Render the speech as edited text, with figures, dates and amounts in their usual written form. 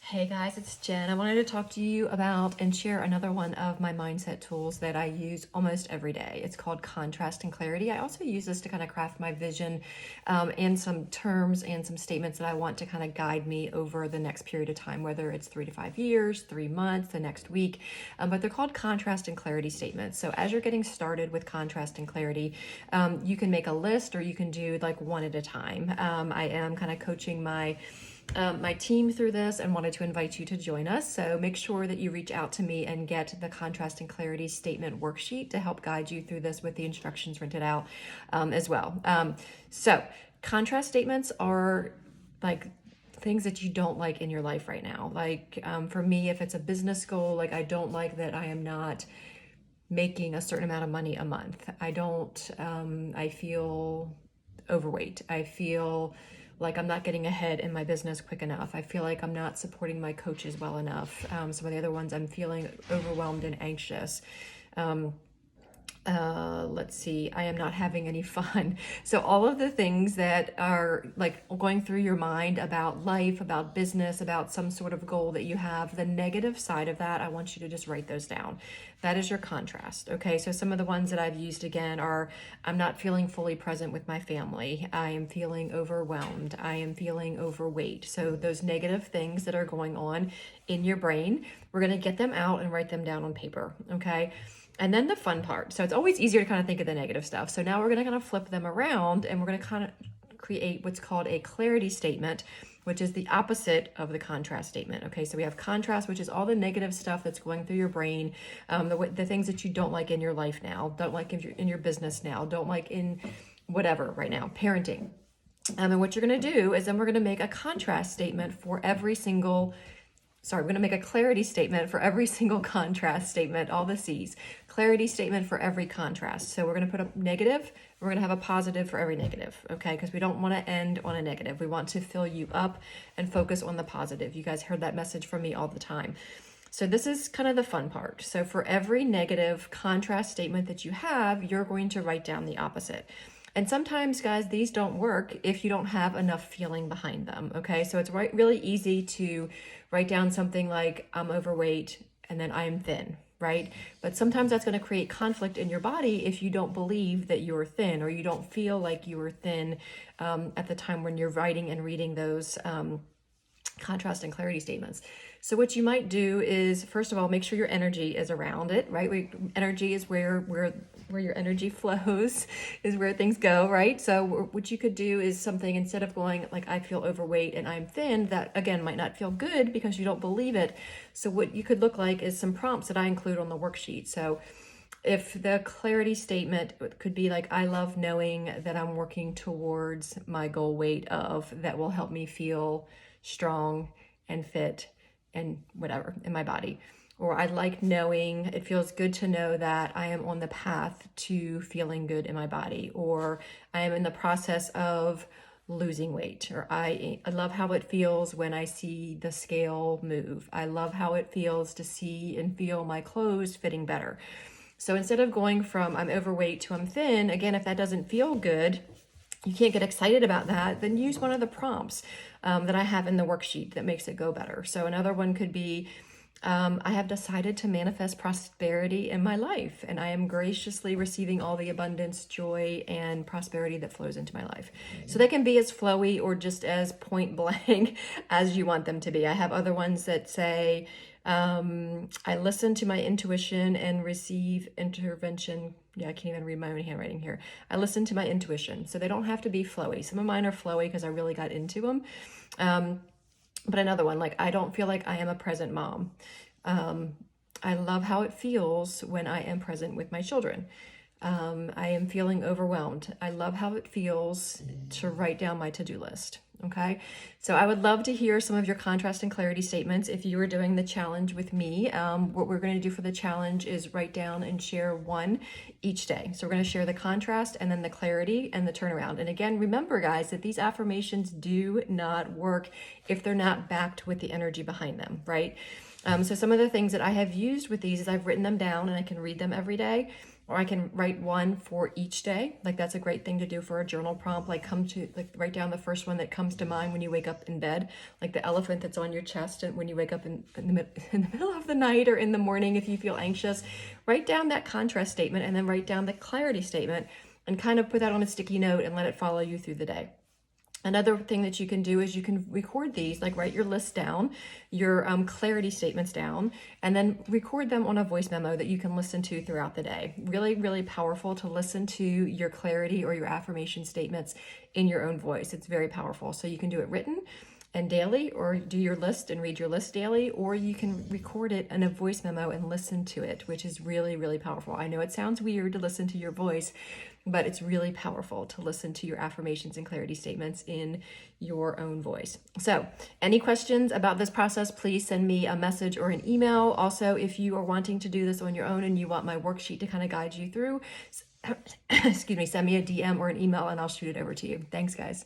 Hey guys, it's Jen. I wanted to talk to you about and share another one of my mindset tools that I use almost every day. It's called contrast and clarity. I also use this to kind of craft my vision and some terms and some statements that I want to kind of guide me over the next period of time, whether it's 3 to 5 years, 3 months, the next week. But they're called contrast and clarity statements. So as you're getting started with contrast and clarity, you can make a list or you can do like one at a time. I am kind of coaching my team through this and wanted to invite you to join us. So make sure that you reach out to me and get the contrast and clarity statement worksheet to help guide you through this with the instructions printed out as well. So contrast statements are like things that you don't like in your life right now. Like for me, if it's a business goal, like I don't like that I am not making a certain amount of money a month. I feel overweight. I feel like I'm not getting ahead in my business quick enough. I feel like I'm not supporting my coaches well enough. Some of the other ones, I'm feeling overwhelmed and anxious. Let's see, I am not having any fun. So all of the things that are like going through your mind about life, about business, about some sort of goal that you have, the negative side of that, I want you to just write those down. That is your contrast. Okay. So some of the ones that I've used again are, I'm not feeling fully present with my family. I am feeling overwhelmed. I am feeling overweight. So those negative things that are going on in your brain, we're going to get them out and write them down on paper. Okay. And then the fun part. So it's always easier to kind of think of the negative stuff. So now we're going to kind of flip them around and we're going to kind of create what's called a clarity statement, which is the opposite of the contrast statement. Okay, so we have contrast, which is all the negative stuff that's going through your brain, the things that you don't like in your life now, don't like in your business now, don't like in whatever right now, parenting. And what you're going to do is then we're going to make a contrast statement for every single we're going to make a clarity statement for every single contrast statement, all the C's. Clarity statement for every contrast. So we're going to put a negative, we're going to have a positive for every negative, okay? Because we don't want to end on a negative. We want to fill you up and focus on the positive. You guys heard that message from me all the time. So this is kind of the fun part. So for every negative contrast statement that you have, you're going to write down the opposite. And sometimes, guys, these don't work if you don't have enough feeling behind them, okay? So it's really easy to write down something like, I'm overweight, and then I'm thin, right? But sometimes that's going to create conflict in your body if you don't believe that you're thin or you don't feel like you were thin at the time when you're writing and reading those contrast and clarity statements. So what you might do is, first of all, make sure your energy is around it, right? Energy is where your energy flows, is where things go, right? So what you could do is something, instead of going like, I feel overweight and I'm thin, that again might not feel good because you don't believe it. So what you could look like is some prompts that I include on the worksheet. So if the clarity statement could be like, I love knowing that I'm working towards my goal weight that will help me feel strong and fit and whatever in my body. Or I like knowing, it feels good to know that I am on the path to feeling good in my body. Or I am in the process of losing weight. Or I love how it feels when I see the scale move. I love how it feels to see and feel my clothes fitting better. So instead of going from I'm overweight to I'm thin, again, if that doesn't feel good, you can't get excited about that, then use one of the prompts that I have in the worksheet that makes it go better. So another one could be, I have decided to manifest prosperity in my life, and I am graciously receiving all the abundance, joy, and prosperity that flows into my life. So they can be as flowy or just as point blank as you want them to be. I have other ones that say, I listen to my intuition and receive intervention. Yeah, I can't even read my own handwriting here. I listen to my intuition. So they don't have to be flowy. Some of mine are flowy because I really got into them. But another one, like, I don't feel like I am a present mom. I love how it feels when I am present with my children. I am feeling overwhelmed. I love how it feels to write down my to-do list. Okay. So I would love to hear some of your contrast and clarity statements if you were doing the challenge with me. What we're going to do for the challenge is write down and share one each day. So we're going to share the contrast and then the clarity and the turnaround. And again, remember guys, that these affirmations do not work if they're not backed with the energy behind them, right? So some of the things that I have used with these is I've written them down and I can read them every day, or I can write one for each day. Like that's a great thing to do for a journal prompt. Like write down the first one that comes to mind when you wake up in bed, like the elephant that's on your chest, and when you wake up in the middle of the night or in the morning if you feel anxious, write down that contrast statement and then write down the clarity statement and kind of put that on a sticky note and let it follow you through the day. Another thing that you can do is you can record these, like write your list down, your clarity statements down, and then record them on a voice memo that you can listen to throughout the day. Really, really powerful to listen to your clarity or your affirmation statements in your own voice. It's very powerful. So you can do it written and daily, or do your list and read your list daily, or you can record it in a voice memo and listen to it, which is really, really powerful. I know it sounds weird to listen to your voice, but it's really powerful to listen to your affirmations and clarity statements in your own voice. So any questions about this process, please send me a message or an email. Also, if you are wanting to do this on your own and you want my worksheet to kind of guide you through, excuse me, send me a DM or an email and I'll shoot it over to you. Thanks, guys.